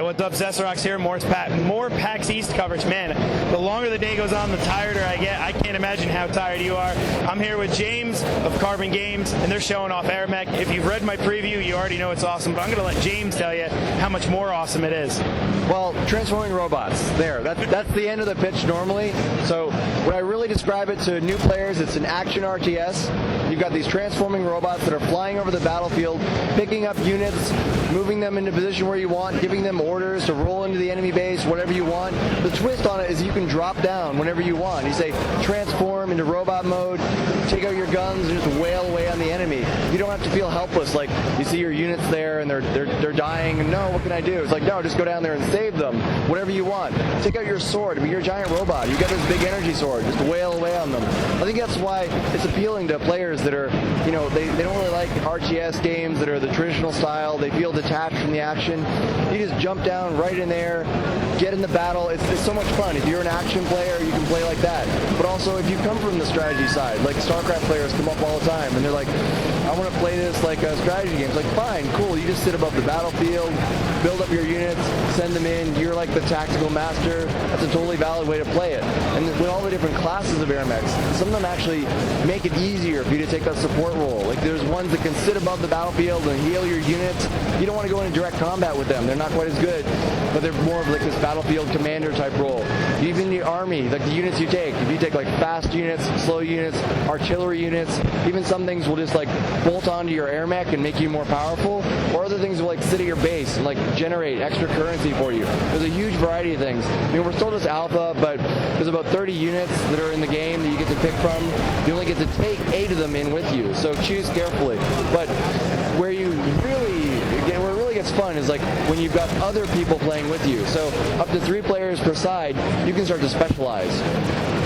what's up? Xeserox here. More PAX East coverage. Man, the longer the day goes on, the tireder I get. I can't imagine how tired you are. I'm here with James of Carbon Games, and they're showing off AirMech. If you've read my preview, you already know it's awesome, but I'm going to let James tell you how much more awesome it is. Well, transforming robots. That's the end of the pitch normally. So when I really describe it to new players, it's an action RTS. You've got these transforming robots that are flying over the battlefield, picking up units, moving them into position where you want, giving them orders to roll into the enemy base, whatever you want. The twist on it is you can drop down whenever you want. You say transform into robot mode, take out your guns, and just wail away on the enemy. You don't have to feel helpless, like you see your units there and they're dying, and no, what can I do? It's like, no, just go down there and save them, whatever you want. Take out your sword. I mean, you're a giant robot. You've got this big energy sword. Just wail away on them. I think that's why it's appealing to players that are, you know, they don't really like RTS games that are the traditional style. They feel detached from the action. You just jump down right in there, get in the battle. It's so much fun. If you're an action player, you can play like that. But also, if you come from the strategy side, like StarCraft players come up all the time, and they're like, I want to play this like a strategy game. It's like, fine, cool. You just sit above the battlefield, build up your units, send them in. You're like the tactical master. That's a totally valid way to play it. And with all the different classes of AirMechs, some of them actually make it easier for you to take that support role. Like there's ones that can sit above the battlefield and heal your units. You don't want to go into direct combat with them. They're not quite as good, but they're more of like this battlefield commander type role. Even the army, like the units you take, if you take like fast units, slow units, artillery units, even some things will just like bolt onto your AirMech and make you more powerful, or other things will like sit at your base and like generate extra currency for you. There's a huge variety of things. I mean, we're still just alpha, but there's about 30 units that are in the game that you get to pick from. You only get to take 8 of them in with you, so choose carefully. But where it really gets fun is like when you've got other people playing with you. So up to 3 players per side, you can start to specialize.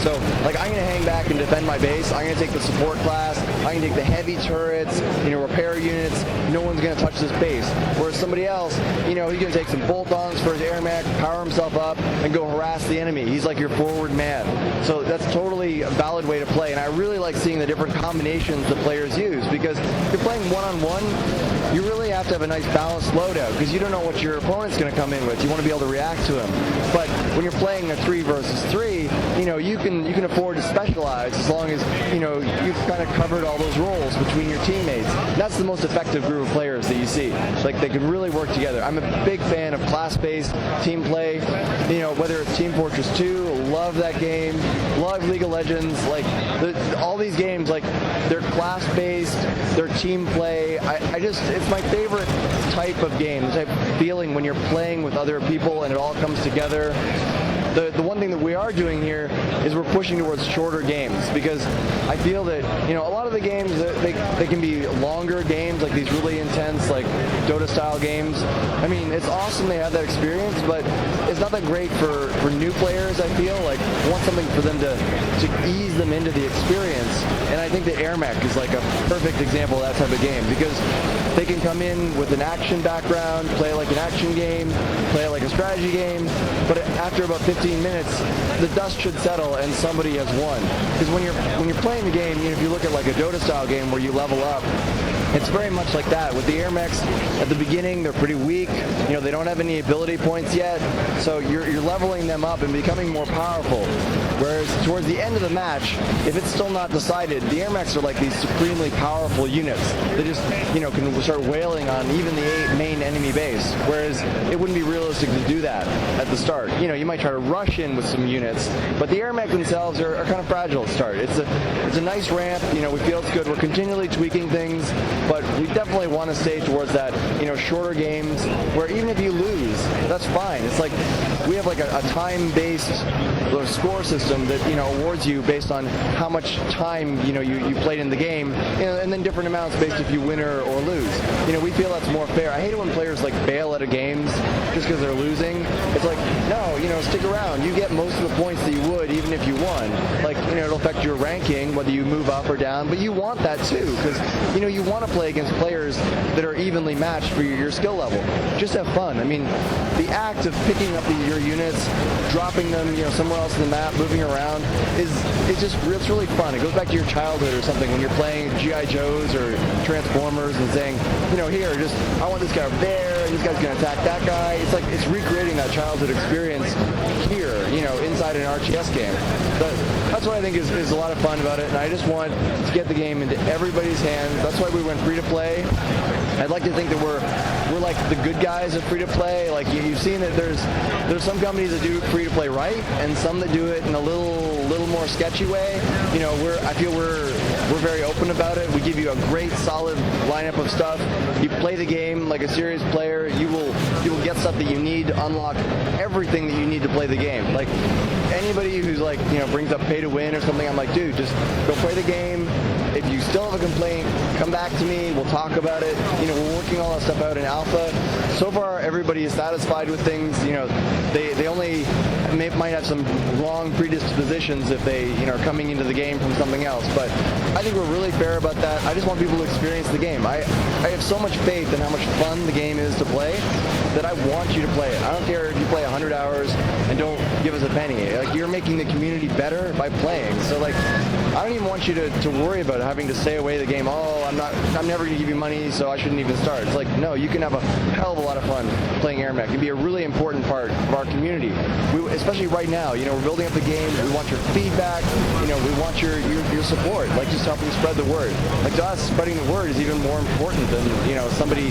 So, like, I'm going to hang back and defend my base. I'm going to take the support class. I'm going to take the heavy turrets, repair units. No one's going to touch this base. Whereas somebody else, he's going to take some bolt-ons for his AirMech, power himself up, and go harass the enemy. He's like your forward man. So that's totally a valid way to play. And I really like seeing the different combinations the players use, because if you're playing one-on-one, you really have to have a nice balanced loadout, because you don't know what your opponent's going to come in with. You want to be able to react to him. But when you're playing a 3 versus 3, you can afford to specialize as long as you've kind of covered all those roles between your teammates. That's the most effective group of players that you see. Like, they can really work together. I'm a big fan of class-based team play. Whether it's Team Fortress 2, love that game. Love League of Legends. Like all these games, like they're class-based, they're team play. It's my favorite type of game, the type of feeling when you're playing with other people and it all comes together. The one thing that we are doing here is we're pushing towards shorter games, because I feel that a lot of the games they can be longer games, like these really intense like Dota style games. I mean, it's awesome they have that experience, but it's not that great for new players. I feel like I want something for them to ease them into the experience, and I think that AirMech is like a perfect example of that type of game, because they can come in with an action background, play like an action game, play like a strategy game, but after about 15 minutes, the dust should settle and somebody has won. Because when you're playing the game, if you look at like a Dota style game where you level up, it's very much like that. With the AirMechs, at the beginning, they're pretty weak. They don't have any ability points yet, so you're leveling them up and becoming more powerful. Whereas towards the end of the match, if it's still not decided, the AirMechs are like these supremely powerful units. They just, can start wailing on even the main enemy base. Whereas it wouldn't be realistic to do that at the start. You might try to rush in with some units, but the AirMech themselves are kind of fragile at start. It's a nice ramp. We feel it's good. We're continually tweaking things, but we definitely want to stay towards that, shorter games where even if you lose, that's fine. It's like we have like a time-based score system that awards you based on how much time you played in the game, and then different amounts based if you win or lose. We feel that's more fair. I hate it when players like bail out of games just because they're losing. It's like, no, stick around. You get most of the points that you would even if you won. Like, it'll affect your ranking whether you move up or down, but you want that too, because you want to play against players that are evenly matched for your skill level. Just have fun. I mean, the act of picking up your units, dropping them somewhere else in the map, moving around, it's really fun. It goes back to your childhood or something when you're playing G.I. Joes or Transformers and saying, here, I want this guy over there, and this guy's going to attack that guy. It's like it's recreating that childhood experience here, inside an RTS game. But that's what I think is a lot of fun about it, and I just want to get the game into everybody's hands. That's why we went free to play. I'd like to think that we're like the good guys of free to play. Like you've seen that there's some companies that do free to play right, and some that do it in a little more sketchy way. I feel we're very open about it. We give you a great solid lineup of stuff. You play the game like a serious player. You will get stuff that you need to unlock everything that you need to play the game. Like anybody who's like brings up pay to win or something, I'm like, dude, just go play the game. If you still have a complaint, come back to me. We'll talk about it. We're working all that stuff out in alpha. So far, everybody is satisfied with things. They only might have some wrong predispositions if they are coming into the game from something else. But I think we're really fair about that. I just want people to experience the game. I have so much faith in how much fun the game is to play that I want you to play it. I don't care if you play 100 hours and don't give us a penny. Like you're making the community better by playing. So like I don't even want you to worry about having to stay away the game. Oh, I'm never going to give you money, so I shouldn't even start. It's like, no, you can have a hell of a lot of fun playing AirMech. It can be a really important part of our community. Especially right now, we're building up the game. We want your feedback. We want your support. Like just helping spread the word. Like to us, spreading the word is even more important than somebody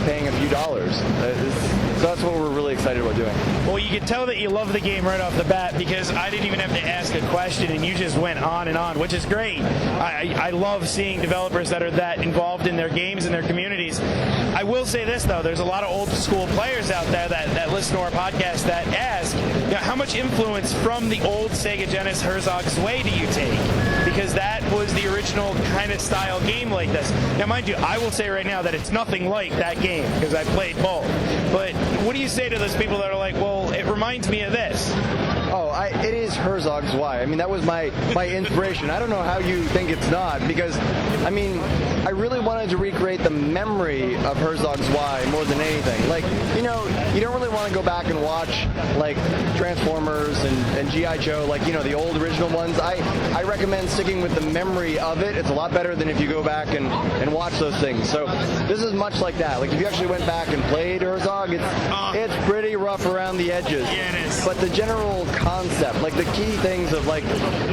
paying a few dollars. So that's what we're really excited about doing. Well, you can tell that you love the game right off the bat because I didn't even have to ask a question and you just went on and on, which is great. I love seeing developers that are that involved in their games and their communities. I will say this, though. There's a lot of old school players out there that listen to our podcast that ask, how much influence from the old Sega Genesis Herzog's Way do you take? Because that was the original kind of style game like this. Now, mind you, I will say right now that it's nothing like that game because I played both. But what do you say to those people that are like, well, it reminds me of this? Oh, it is Herzog's Why. I mean, that was my inspiration. I don't know how you think it's not, because, I mean, I really wanted to recreate the memory of Herzog's Why more than anything. Like, you don't really want to go back and watch, like, Transformers and G.I. Joe, like, the old original ones. I recommend sticking with the memory of it. It's a lot better than if you go back and watch those things. So this is much like that. Like, if you actually went back and played Herzog, it's pretty rough around the edges. Yeah, it is. But the general concept, like the key things of like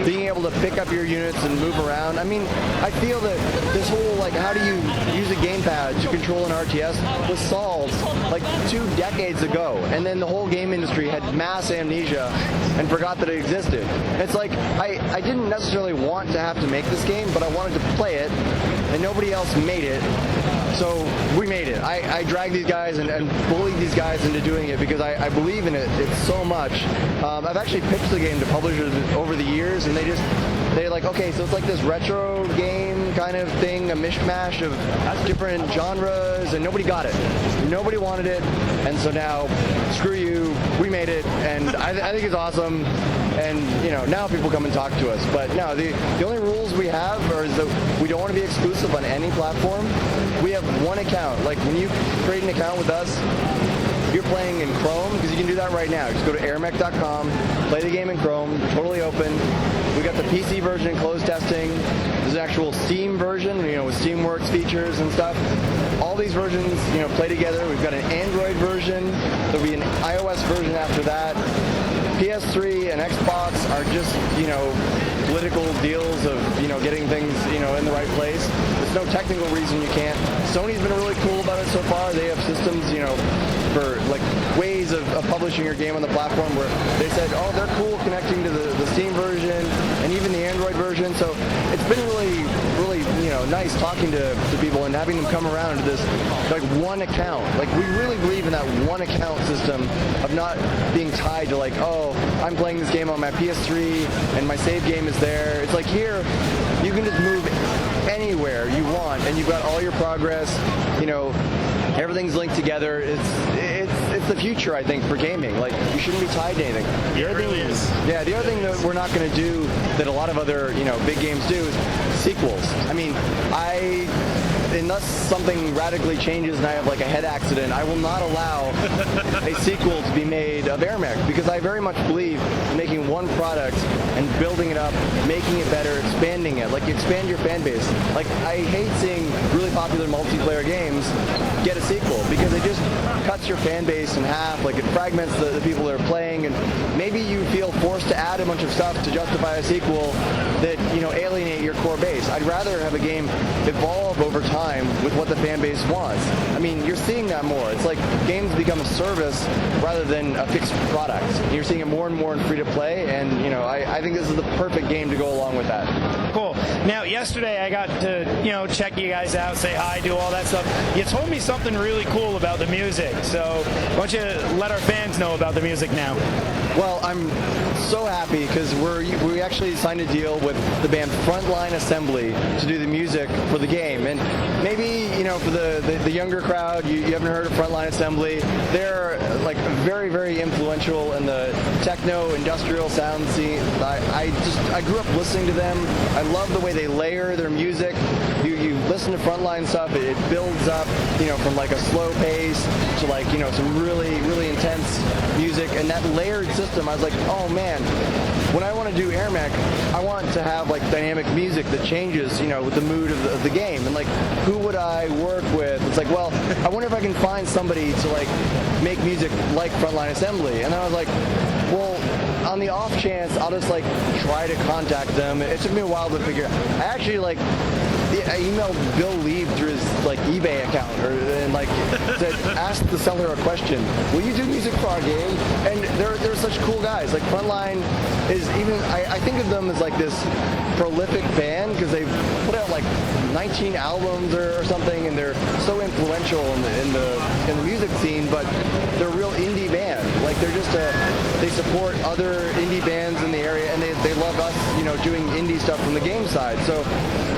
being able to pick up your units and move around. I mean, I feel that this whole like how do you use a gamepad to control an RTS was solved like 2 decades ago, and then the whole game industry had mass amnesia and forgot that it existed. It's like I didn't necessarily want to have to make this game, but I wanted to play it, and nobody else made it. So we made it. I dragged these guys and bullied these guys into doing it because I believe in it. It's so much. I've actually pitched the game to publishers over the years, and they're like, okay, so it's like this retro game kind of thing, a mishmash of different genres, and nobody got it. Nobody wanted it, and so now, screw you, we made it, and I think it's awesome. And now people come and talk to us. But no, the only rules we have are that we don't want to be exclusive on any platform. We have one account. Like when you create an account with us, you're playing in Chrome, because you can do that right now. Just go to airmech.com, play the game in Chrome, totally open. We got the PC version closed testing. There's an actual Steam version, with Steamworks features and stuff. All these versions, play together. We've got an Android version. There'll be an iOS version after that. PS3 and Xbox are just, political deals of, getting things, in the right place. There's no technical reason you can't. Sony's been really cool about it so far. They have systems, for like ways of publishing your game on the platform where they said, oh, they're cool connecting to the Steam version and even the Android version. So it's been really, really, nice talking to people and having them come around to this like one account. Like we really believe in that one account system of not being tied to like, oh, I'm playing this game on my PS3 and my save game is there. It's like here, you can just move anywhere you want and you've got all your progress, everything's linked together. It's the future, I think, for gaming. Like, you shouldn't be tied to anything. It really is. Yeah, the other thing that we're not going to do that a lot of other, big games do is sequels. I mean, unless something radically changes and I have like a head accident, I will not allow a sequel to be made of AirMech, because I very much believe in making one product and building it up, making it better, expanding it. Like, you expand your fan base. Like, I hate seeing really popular multiplayer games get a sequel, because it just cuts your fan base in half. Like, it fragments the people that are playing, and maybe you feel forced to add a bunch of stuff to justify a sequel that, you know, alienate your core base. I'd rather have a game evolve over time with what the fan base wants. I mean, you're seeing that more. It's like games become a service rather than a fixed product. You're seeing it more and more in free-to-play, and, you know, I think this is the perfect game to go along with that. Cool. Now, yesterday I got to, you know, check you guys out, say hi, do all that stuff. You told me something really cool about the music, so why don't you let our fans know about the music now? Well, I'm so happy because we actually signed a deal with the band Frontline Assembly to do the music for the game. And maybe, you know, for the younger crowd, you haven't heard of Frontline Assembly. They're like very, very influential in the techno industrial sound scene. I grew up listening to them. I love the way they layer their music. You listen to Frontline stuff, it builds up, you know, from like a slow pace to like, you know, some really, really intense music, and that layered system, I was like, oh man, when I want to do AirMech, I want to have like dynamic music that changes, you know, with the mood of the game. And like, who would I work with? It's like, well, I wonder if I can find somebody to like make music like Frontline Assembly. And then I was like, well, on the off chance, I'll just like try to contact them. It took me a while to figure out. I actually like, I emailed Bill Lieb through his like eBay account, and like to ask the seller a question. Will you do music for our game? And they're such cool guys. Like, Frontline is even, I think of them as like this prolific band because they've put out like 19 albums or something, and they're so influential in the music scene. But they're a real indie band. Like, they're just they support other indie bands in the area, and they love us, you know, doing indie stuff from the game side. So,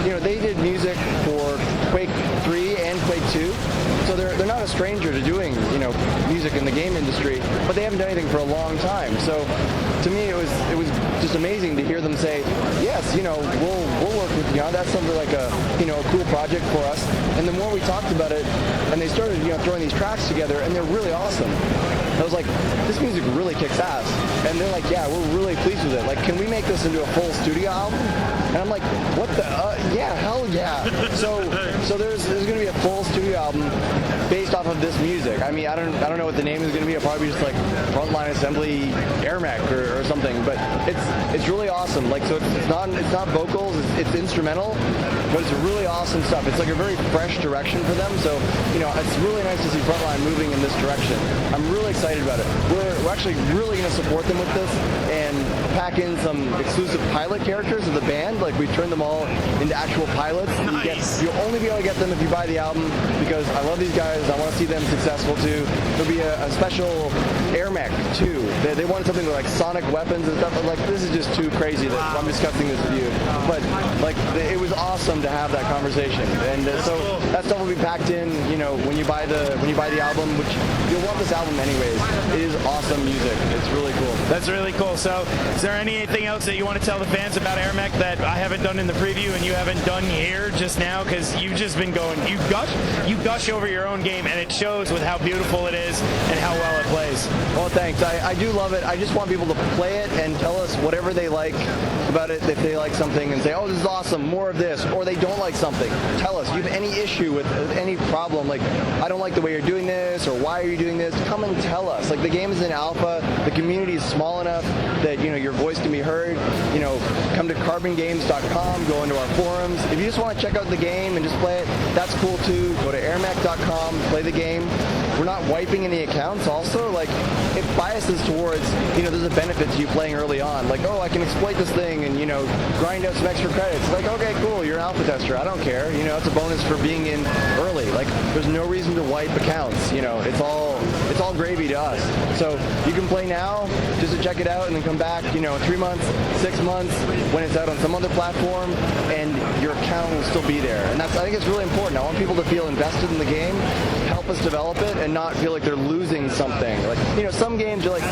you know, they did music for Quake 3 and Quake 2, so they're not a stranger to doing, you know, music in the game industry, but they haven't done anything for a long time. So to me, it was just amazing to hear them say, yes, you know, we'll work with you. That sounds like a, you know, a cool project for us. And the more we talked about it, and they started, you know, throwing these tracks together, and they're really awesome. I was like, this music really kicks ass. And they're like, yeah, we're really pleased with it. Like, can we make this into a full studio album? And I'm like, what the, yeah, hell yeah. So there's going to be a full studio album based off of this music. I mean, I don't know what the name is going to be. It'll probably be just like Frontline Assembly AirMech or something. But it's really awesome. Like, so it's not vocals, it's instrumental, but it's really awesome stuff. It's like a very fresh direction for them. So, you know, it's really nice to see Frontline moving in this direction. I'm really excited about it. We're actually really going to support them with this and pack in some exclusive pilot characters of the band. Like, we turned them all into actual pilots. Nice. You'll only be able to get them if you buy the album, because I love these guys. I want to see them successful too. There'll be a special AirMech too. They wanted something with like sonic weapons and stuff. But like, this is just too crazy that I'm discussing this with you. But like, it was awesome to have that conversation. And so cool. That stuff will be packed in, you know, when you buy the album, which you'll want this album anyways. It is awesome music. It's really cool. That's really cool. So, is there anything else that you want to tell the fans about AirMech that I haven't done in the preview and you haven't done here just now? Because you've just been going, you gush over your own game, and it shows with how beautiful it is and how well it plays. Well, thanks. I do love it. I just want people to play it and tell us whatever they like about it. If they like something and say, oh, this is awesome, more of this, or they don't like something, tell us. You have any issue with any problem, like, I don't like the way you're doing this, or why are you doing this? Come and tell us. Like, the game is in alpha. The community is small enough that, you know, your voice can be heard. You know, come to carbongames.com, go into our forums. If you just want to check out the game and just play it, that's cool too. Go to airmech.com, play the game. We're not wiping any accounts also. Like, it biases towards, you know, there's a benefit to you playing early on. Like, oh, I can exploit this thing and, you know, grind out some extra credits. Like, okay, cool, you're an alpha tester. I don't care. You know, it's a bonus for being in early. Like, there's no reason to wipe accounts. You know, it's all gravy to us. So you can play now just to check it out, and then come back, you know, 3 months, 6 months when it's out on some other platform, and your account will still be there. And I think it's really important. I want people to feel invested in the game. Help help us develop it and not feel like they're losing something. Like, you know, some games you're like,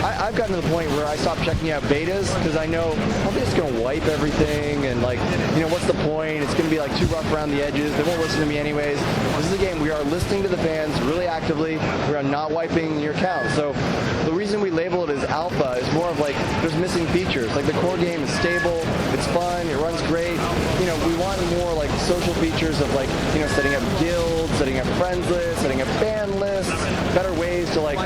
I've gotten to the point where I stopped checking out betas because I know I'm just going to wipe everything and, like, you know, what's the point? It's going to be like too rough around the edges. They won't listen to me anyways. This is a game we are listening to the fans really actively. We are not wiping your account. So the reason we label it as alpha is more of like there's missing features. Like the core game is stable, it's fun, it runs great. You know, we want more like social features of like, you know, setting up guilds, setting up friends lists, setting up ban lists, better ways to like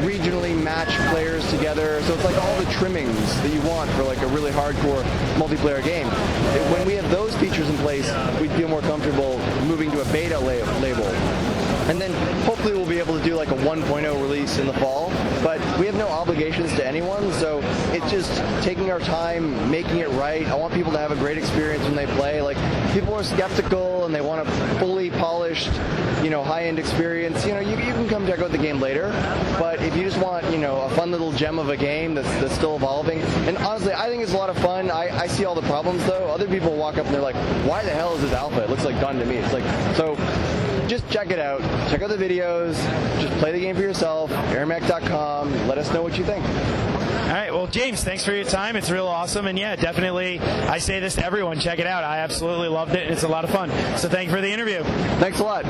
regionally match players together. So it's like all the trimmings that you want for like a really hardcore multiplayer game. When we have those features in place, we feel more comfortable moving to a beta label. And then hopefully we'll be able to do like a 1.0 release in the fall, but we have no obligations to anyone, so it's just taking our time, making it right. I want people to have a great experience when they play. Like, people are skeptical and they want a fully polished, you know, high-end experience. You know, you can come check out the game later, but if you just want, you know, a fun little gem of a game that's still evolving, and honestly, I think it's a lot of fun. I see all the problems, though. Other people walk up and they're like, why the hell is this alpha? It looks like done to me. It's like, so just check it out. Check out the videos. Just play the game for yourself. AirMech.com. Let us know what you think. All right. Well, James, thanks for your time. It's real awesome. And yeah, definitely, I say this to everyone. Check it out. I absolutely loved it. It's a lot of fun. So thank you for the interview. Thanks a lot.